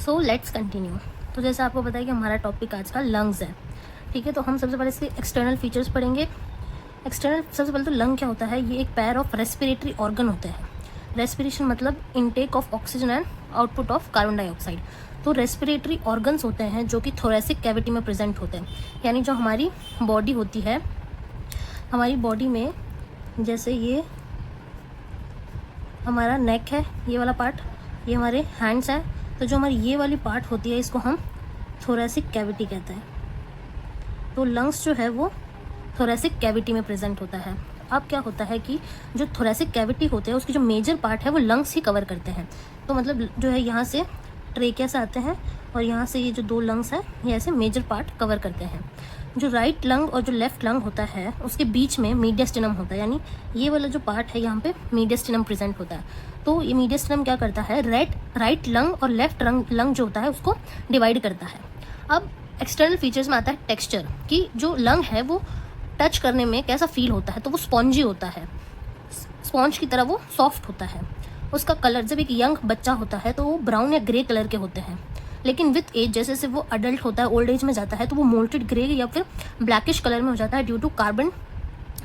So let's continue. तो जैसे आपको पता है कि हमारा टॉपिक आज का लंग्स है, ठीक है। तो हम सबसे पहले इसके एक्सटर्नल फीचर्स पढ़ेंगे। एक्सटर्नल सबसे पहले तो लंग क्या होता है, ये एक पैर ऑफ रेस्पिरेटरी ऑर्गन होता है। रेस्पिरेशन मतलब intake of oxygen and output of carbon dioxide. तो रेस्पिरेटरी ऑर्गन्स होते हैं जो कि थोरेसिक कैविटी में प्रेजेंट होते हैं। यानी जो हमारी बॉडी होती है, हमारी बॉडी में जैसे ये हमारा नेक है, ये वाला पार्ट, ये हमारे हैंड्स हैं, तो जो हमारी ये वाली पार्ट होती है इसको हम थोरेसिक कैविटी कहते हैं। तो लंग्स जो है वो थोरेसिक कैविटी में प्रेजेंट होता है। अब क्या होता है कि जो थोरेसिक कैविटी होते हैं उसकी जो मेजर पार्ट है वो लंग्स ही कवर करते हैं। तो मतलब जो है यहाँ से ट्रेकिया से आते हैं और यहाँ से ये जो दो लंग्स हैं ये ऐसे मेजर पार्ट कवर करते हैं। जो राइट लंग और जो लेफ्ट लंग होता है उसके बीच में मीडियस्टिनम होता है, यानी ये वाला जो पार्ट है यहाँ पे मीडियस्टिनम प्रेजेंट होता है। तो ये मीडियस्टिनम क्या करता है, राइट लंग और लेफ्ट लंग जो होता है उसको डिवाइड करता है। अब एक्सटर्नल फीचर्स में आता है टेक्सचर, कि जो लंग है वो टच करने में कैसा फील होता है, तो वो स्पॉन्जी होता है, स्पॉन्ज की तरह वो सॉफ्ट होता है। उसका कलर, जब एक यंग बच्चा होता है तो वो ब्राउन या ग्रे कलर के होते हैं, लेकिन विथ एज जैसे जैसे वो अडल्ट होता है, ओल्ड एज में जाता है, तो वो मोल्टेड ग्रे या फिर ब्लैकिश कलर में हो जाता है due to carbon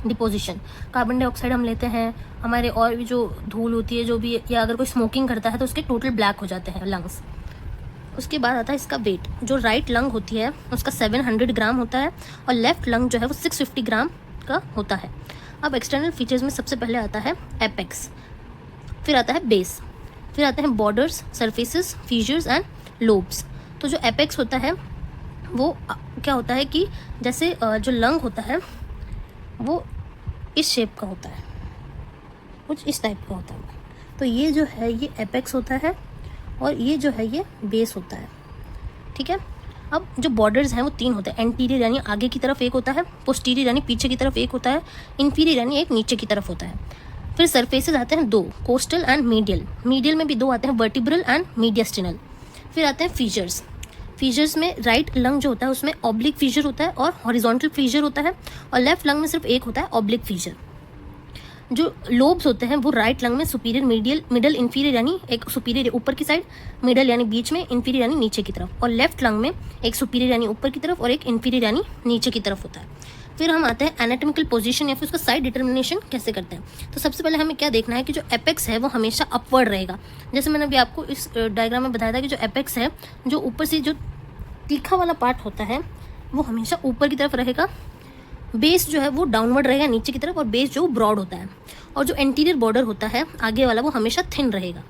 deposition. Carbon dioxide हम लेते हैं, हमारे और भी जो धूल होती है जो भी, या अगर कोई स्मोकिंग करता है तो उसके टोटल ब्लैक हो जाते हैं लंग्स। उसके बाद आता है इसका वेट। जो राइट लंग होती है उसका 700 ग्राम होता है और लेफ्ट लंग जो है वो 650 ग्राम का होता है। अब एक्सटर्नल फीचर्स में सबसे पहले आता है एपेक्स, फिर आता है बेस, फिर आते हैं borders, surfaces, features and lobes. तो जो एपेक्स होता है वो क्या होता है कि जैसे जो लंग होता है वो इस शेप का होता है, कुछ इस टाइप का होता है। तो ये जो है ये एपेक्स होता है और ये जो है ये बेस होता है, ठीक है। अब जो बॉर्डर्स हैं वो 3 होते हैं। एंटीरियर यानी आगे की तरफ एक होता है, पोस्टीरियर यानी पीछे की तरफ एक होता है, इंफीरियर यानी एक नीचे की तरफ होता है। फिर सरफेसेस आते हैं 2, कोस्टल एंड मीडियल। मीडियल में भी 2 आते हैं, वर्टिब्रल एंड मीडियस्टिनल। फिर आते हैं फीचर्स। फीचर्स में राइट लंग जो होता है उसमें ऑब्लिक फीचर होता है और हॉरिजॉन्टल फीचर होता है, और लेफ्ट लंग में सिर्फ एक होता है ऑब्लिक फीचर। जो लोब्स होते हैं वो राइट लंग में सुपीरियर, मिडल, इंफीरियर यानी एक सुपीरियर ऊपर की साइड, मिडल यानी बीच में, इंफीरियर यानी नीचे की तरफ, और लेफ्ट लंग में एक सुपीरियर यानी ऊपर की तरफ और एक इंफीरियर यानी नीचे की तरफ होता है। फिर हम आते हैं एनाटॉमिकल पोजीशन या फिर उसका साइड डिटर्मिनेशन कैसे करते हैं। तो सबसे पहले हमें क्या देखना है कि जो एपेक्स है वो हमेशा अपवर्ड रहेगा। जैसे मैंने अभी आपको इस डायग्राम में बताया था कि जो एपेक्स है, जो ऊपर से जो तीखा वाला पार्ट होता है वो हमेशा ऊपर की तरफ रहेगा, बेस जो है वो डाउनवर्ड रहेगा नीचे की तरफ, और बेस जो ब्रॉड होता है, और जो एंटीरियर बॉर्डर होता है आगे वाला वो हमेशा थिन रहेगा।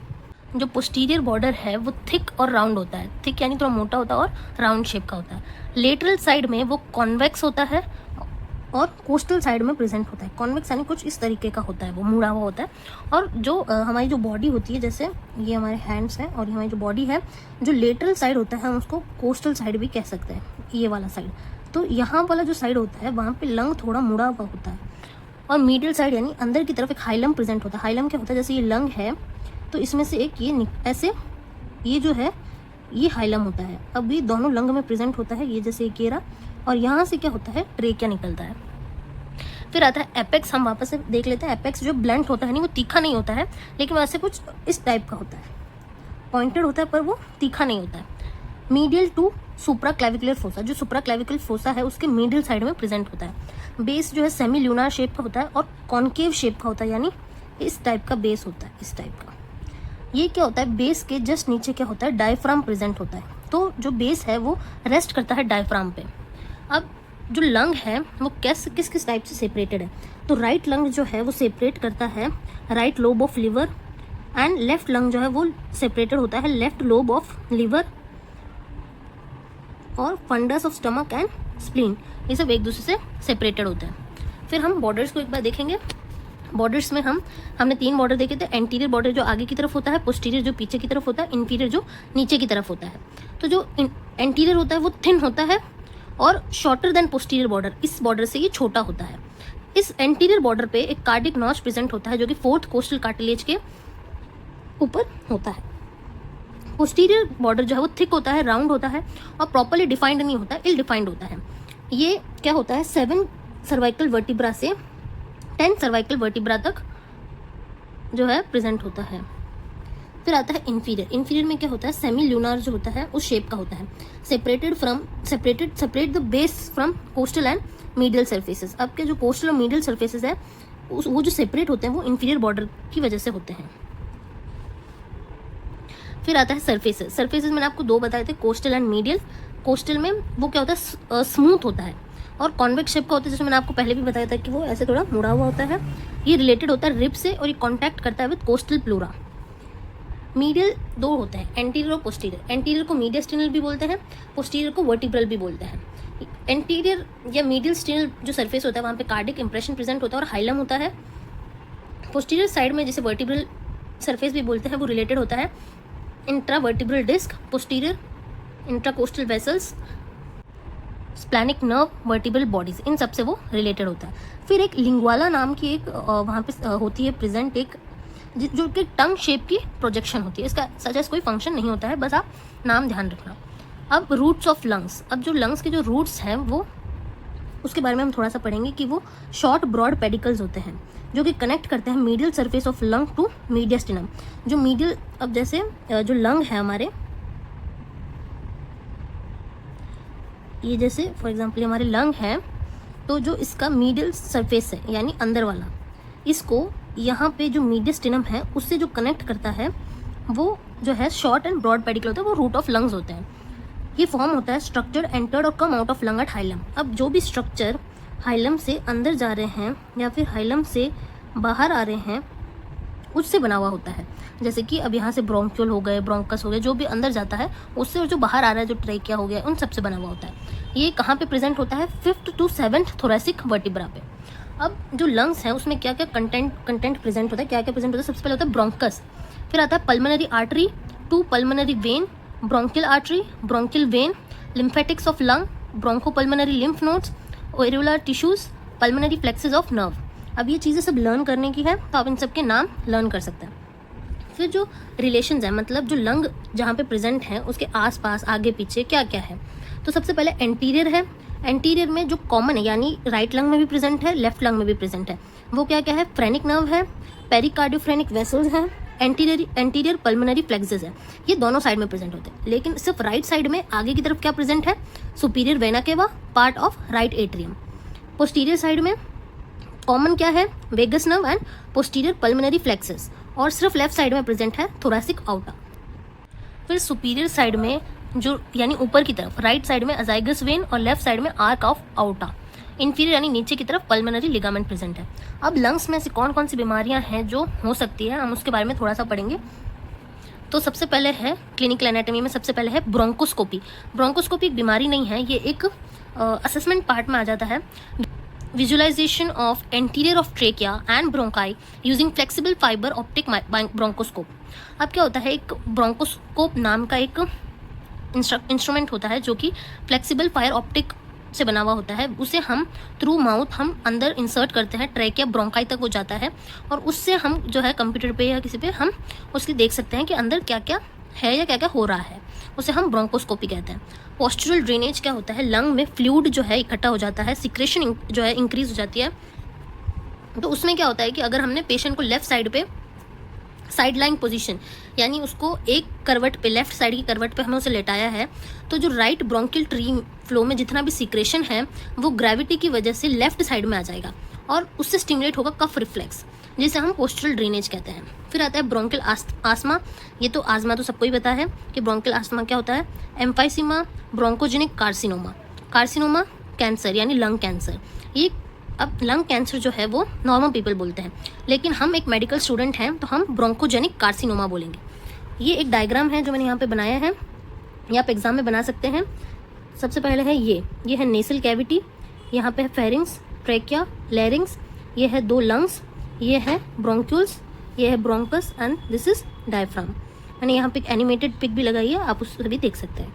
जो पोस्टीरियर बॉर्डर है वो थिक और राउंड होता है, थिक यानी थोड़ा मोटा होता है और राउंड शेप का होता है। लेटरल साइड में वो कॉन्वेक्स होता है और कोस्टल साइड में प्रेजेंट होता है। कॉन्वेक्स यानी कुछ इस तरीके का होता है, वो मुड़ा हुआ होता है। और जो हमारी जो बॉडी होती है, जैसे ये हमारे हैंड्स हैं और ये हमारी जो बॉडी है, जो लेटरल साइड होता है हम उसको कोस्टल साइड भी कह सकते हैं, ये वाला साइड। तो यहाँ वाला जो साइड होता है वहाँ पे लंग थोड़ा मुड़ा हुआ होता है, और मीडियल साइड यानी अंदर की तरफ एक हाइलम प्रेजेंट होता है। हाइलम क्या होता है, जैसे ये लंग है तो इसमें से एक ये ऐसे, ये जो है ये हाइलम होता है। अब ये दोनों लंग में प्रेजेंट होता है, ये जैसे एक केरा, और यहाँ से क्या होता है, ट्रेकिया निकलता है। फिर आता है एपेक्स। हम वापस से देख लेते हैं। एपेक्स जो ब्लंट होता है, नहीं वो तीखा नहीं होता है, लेकिन वैसे कुछ इस टाइप का होता है, पॉइंटेड होता है पर वो तीखा नहीं होता है। Medial to supra clavicular fossa, जो सुप्रा क्लेविकुलर फोसा है उसके मिडिल साइड में प्रेजेंट होता है। बेस जो है सेमी ल्यूनार शेप का होता है और कॉन्केव शेप का होता है, यानी इस टाइप का बेस होता है, इस टाइप का। ये क्या होता है, बेस के जस्ट नीचे क्या होता है, डायफ्राम प्रेजेंट होता है। तो जो बेस है वो रेस्ट करता है डायफ्राम पे। अब जो लंग है वो किस किस टाइप से सेपरेटेड है, तो राइट लंग जो है वो सेपरेट करता है right lobe of liver, and left lung जो है वो सेपरेटेड होता है लेफ्ट लोब ऑफ लिवर और fundus of stomach and spleen. ये सब एक दूसरे से सेपरेटेड होते हैं। फिर हम बॉर्डर्स को एक बार देखेंगे। बॉर्डर्स में हमने 3 बॉर्डर देखे थे। एंटीरियर बॉर्डर जो आगे की तरफ होता है, पोस्टीरियर जो पीछे की तरफ होता है, इंफीरियर जो नीचे की तरफ होता है। तो जो एंटीरियर होता है वो थिन होता है और शॉर्टर देन पोस्टीरियर बॉर्डर, इस बॉर्डर से ये छोटा होता है। इस एंटीरियर बॉर्डर पे एक कार्डिक नॉच प्रेजेंट होता है जो कि 4th कोस्टल कार्टिलेज के ऊपर होता है। पोस्टीरियर बॉर्डर जो है वो थिक होता है, राउंड होता है और प्रॉपर्ली डिफाइंड नहीं होता है, इल डिफाइंड होता है। ये क्या होता है, 7 सर्वाइकल वर्टिब्रा से 10 सर्वाइकल वर्टिब्रा तक जो है प्रेजेंट होता है। फिर आता है इन्फीरियर। इन्फीरियर में क्या होता है, सेमी ल्यूनार जो होता है उस शेप का होता है, separate the base from coastal and medial surfaces. अब के जो कोस्टल और मीडियल सर्फेसेस है वो जो सेपरेट होते हैं वो इन्फीरियर बॉर्डर की वजह से होते हैं। फिर आता है सर्फेसेस। सर्फेसेस मैंने आपको दो बताए थे, कोस्टल एंड मीडियल। कोस्टल में वो क्या होता है, स्मूथ होता है, और कॉन्वेक्स शेप का होता है, जैसे मैंने आपको पहले भी बताया था कि वो ऐसे थोड़ा मुड़ा हुआ होता है। ये रिलेटेड होता है रिब से और ये कॉन्टैक्ट करता है विद कोस्टल प्लूरा। मीडियल दो होते हैं, एंटीरियर और पोस्टीरियर। एंटीरियर को मीडियस्टिनल भी बोलते हैं, पोस्टीरियर को वर्टिब्रल भी बोलते हैं। एंटीरियर या मीडियल स्टिनल जो सरफेस होता है वहाँ पे कार्डिक इंप्रेशन प्रेजेंट होता है और हाइलम होता है। पोस्टीरियर साइड में जिसे वर्टिब्रल सरफेस भी बोलते हैं वो रिलेटेड होता है intervertebral disc, posterior intercostal vessels, splanchnic nerve, vertebral bodies, इन सब से वो रिलेटेड होता है। फिर एक लिंगुआला नाम की एक वहाँ पे होती है प्रेजेंट, एक जो कि टंग शेप की प्रोजेक्शन होती है। इसका सच कोई फंक्शन नहीं होता है, बस आप नाम ध्यान रखना। अब रूट्स ऑफ लंग्स। अब जो लंग्स के जो रूट्स हैं वो उसके बारे में हम थोड़ा सा पढ़ेंगे कि वो शॉर्ट ब्रॉड पेडिकल्स होते हैं जो कि कनेक्ट करते हैं medial surface of lung to mediastinum. जो मीडियल, अब जैसे जो लंग है हमारे, ये जैसे फॉर एग्जांपल हमारे लंग है, तो जो इसका मीडियल सरफेस है यानी अंदर वाला, इसको यहाँ पे जो मीडियस्टिनम है उससे जो कनेक्ट करता है वो जो है शॉर्ट एंड ब्रॉड पेडिकल होता है, वो रूट ऑफ लंग्स होते हैं। ये फॉर्म होता है स्ट्रक्चर एंटर्ड और come out of lung at hilum. अब जो भी स्ट्रक्चर हाइलम से अंदर जा रहे हैं या फिर हाइलम से बाहर आ रहे हैं उससे बना हुआ होता है। जैसे कि अब यहाँ से ब्रोंक्यूल हो गए, ब्रोंकस हो गए, जो भी अंदर जाता है उससे, और जो बाहर आ रहा है जो ट्रेकिया हो गया, उन सब से बना हुआ होता है। ये कहाँ पे प्रेजेंट होता है, 5th to 7th thoracic vertebra पे। अब जो लंग्स हैं उसमें क्या क्या कंटेंट प्रेजेंट होता है, क्या क्या प्रेजेंट होता है, सबसे पहले होता है ब्रोंकस। फिर आता है pulmonary artery, 2 pulmonary vein, bronchial artery, bronchial vein, lymphatics of lung, bronchopulmonary lymph nodes, ओरेकुलर tissues, pulmonary plexuses of nerve. अब ये चीज़ें सब लर्न करने की है तो आप इन सब के नाम लर्न कर सकते हैं। फिर जो रिलेशंस हैं, मतलब जो लंग जहाँ पे प्रेजेंट है उसके आसपास आगे पीछे क्या क्या है, तो सबसे पहले एंटीरियर है। एंटीरियर में जो कॉमन है यानी राइट लंग में भी प्रेजेंट है, लेफ्ट लंग में भी प्रेजेंट है, वो क्या क्या है, फ्रेनिक नर्व है, पेरिकार्डियोफ्रेनिक वेसल्स हैं, एंटीरियर पल्मोनरी फ्लेक्सेस है। ये दोनों साइड में प्रेजेंट होते हैं, लेकिन सिर्फ राइट साइड में आगे की तरफ क्या प्रेजेंट है, superior vena cava, part of right atrium. Posterior side में कॉमन क्या है, vagus nerve and posterior pulmonary plexus, और सिर्फ लेफ्ट साइड में प्रेजेंट है थोरैसिक आउटा। फिर सुपीरियर साइड में जो यानी ऊपर की तरफ राइट साइड में अजाइगस वेन और लेफ्ट साइड में आर्क ऑफ आउटा। इंफीरियर यानी नीचे की तरफ पल्मोनरी लिगामेंट प्रेजेंट है। अब लंग्स में ऐसी कौन कौन सी बीमारियां हैं जो हो सकती है, हम उसके बारे में थोड़ा सा पढ़ेंगे। तो सबसे पहले है क्लिनिकल एनाटॉमी में, सबसे पहले है ब्रोंकोस्कोपी। ब्रोंकोस्कोपी एक बीमारी नहीं है, ये एक असेसमेंट पार्ट में आ जाता है। Visualisation of anterior of trachea and bronchi using flexible fibre optic bronchoscope. अब क्या होता है, एक ब्रोंकोस्कोप नाम का एक इंस्ट्रूमेंट होता है जो कि फ्लेक्सिबल फायर ऑप्टिक से बना हुआ होता है। उसे हम थ्रू माउथ हम अंदर इंसर्ट करते हैं, ट्रैक या ब्रोंकाई तक वो जाता है, और उससे हम जो है कंप्यूटर पे या किसी पे हम उसकी देख सकते हैं कि अंदर क्या क्या है या क्या क्या हो रहा है, उसे हम ब्रोंकोस्कोपी कहते हैं। पोस्चरल ड्रेनेज क्या होता है, लंग में फ्लूइड जो है इकट्ठा हो जाता है, सिक्रेशन जो है इंक्रीज हो जाती है। तो उसमें क्या होता है कि अगर हमने पेशेंट को लेफ्ट साइड पे साइड लाइन पोजीशन यानी उसको एक करवट पे, लेफ्ट साइड की करवट पे हमें उसे लेटाया है, तो जो राइट ब्रोंकियल ट्री फ्लो में जितना भी सीक्रेशन है वो ग्रेविटी की वजह से लेफ्ट साइड में आ जाएगा और उससे स्टिमुलेट होगा कफ रिफ्लेक्स, जिसे हम पोस्चरल ड्रेनेज कहते हैं। फिर आता है ब्रोंकियल आस्मा। ये तो आस्मा तो सबको ही पता है कि ब्रोंकियल आस्मा क्या होता है। Emphysema, bronchogenic carcinoma, carcinoma cancer यानी लंग कैंसर। ये अब लंग कैंसर जो है वो नॉर्मल पीपल बोलते हैं, लेकिन हम एक मेडिकल स्टूडेंट हैं तो हम ब्रोंकोजेनिक कार्सिनोमा बोलेंगे। ये एक डायग्राम है जो मैंने यहाँ पे बनाया है, ये आप एग्जाम में बना सकते हैं। सबसे पहले है ये है नेसल कैविटी, यहाँ पे है फेरिंग्स, ट्रेकिया, लैरिंग्स, ये है 2 लंग्स, ये है ब्रोंक्यूल्स, ये है bronchus and this is diaphragm. मैंने यहाँ पे एक एनिमेटेड पिक भी लगाई है, आप उससे भी देख सकते हैं।